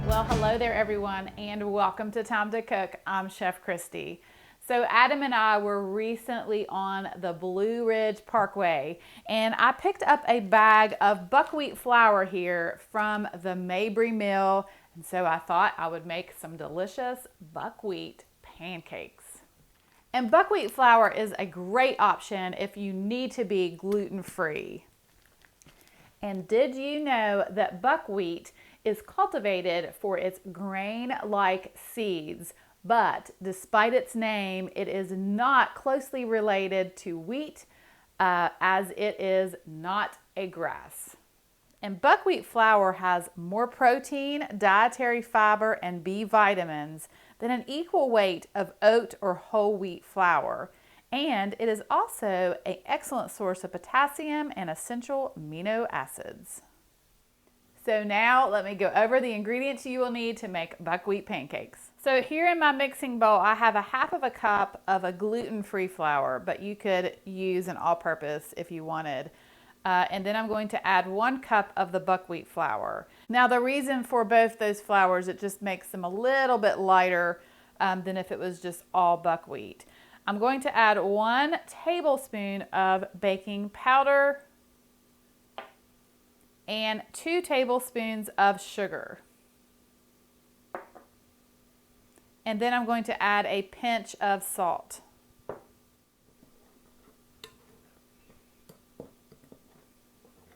Well, hello there everyone, and welcome to Time to Cook. I'm Chef Christy. So Adam and I were recently on the Blue Ridge Parkway, and I picked up a bag of buckwheat flour here from the Mabry Mill, and so I thought I would make some delicious buckwheat pancakes. And buckwheat flour is a great option if you need to be gluten-free. And did you know that buckwheat is cultivated for its grain-like seeds, but despite its name, it is not closely related to wheat as it is not a grass. And buckwheat flour has more protein, dietary fiber, and B vitamins than an equal weight of oat or whole wheat flour. And it is also an excellent source of potassium and essential amino acids. So now let me go over the ingredients you will need to make buckwheat pancakes. So here in my mixing bowl, I have a half of a cup of a gluten-free flour, but you could use an all-purpose if you wanted. And then I'm going to add 1 cup of the buckwheat flour. Now the reason for both those flours, it just makes them a little bit lighter than if it was just all buckwheat. I'm going to add 1 tablespoon of baking powder and 2 tablespoons of sugar. And then I'm going to add a pinch of salt.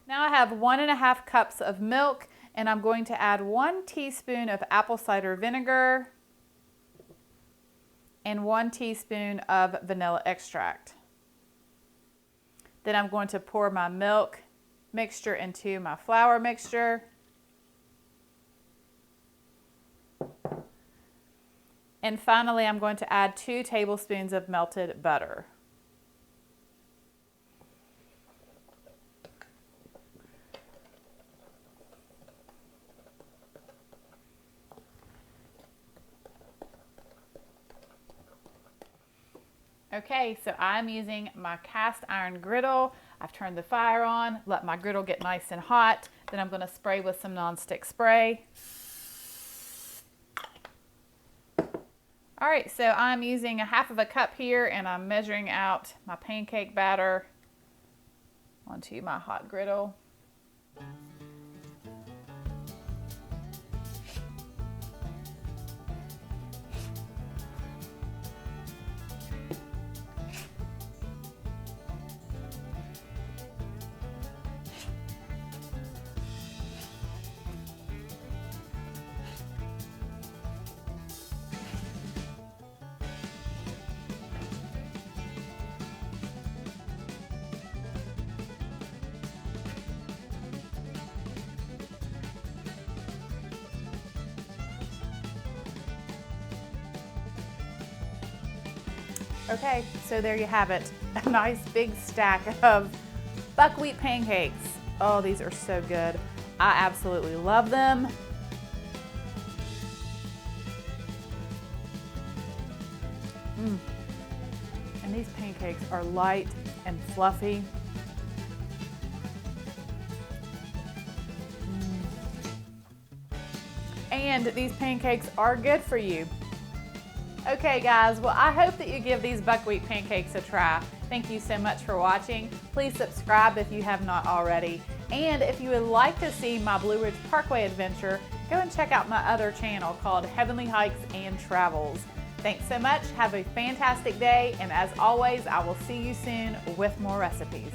Now I have 1.5 cups of milk, and I'm going to add 1 teaspoon of apple cider vinegar and 1 teaspoon of vanilla extract. Then I'm going to pour my milk mixture into my flour mixture. And finally, I'm going to add 2 tablespoons of melted butter. Okay, so I'm using my cast iron griddle. I've turned the fire on, let my griddle get nice and hot. Then I'm going to spray with some nonstick spray. All right, so I'm using a half of a cup here, and I'm measuring out my pancake batter onto my hot griddle. Okay, so there you have it. A nice big stack of buckwheat pancakes. Oh, these are so good. I absolutely love them. And these pancakes are light and fluffy. And these pancakes are good for you. Okay guys, well I hope that you give these buckwheat pancakes a try. Thank you so much for watching. Please subscribe if you have not already. And if you would like to see my Blue Ridge Parkway adventure, go and check out my other channel called Heavenly Hikes and Travels. Thanks so much, have a fantastic day, and as always, I will see you soon with more recipes.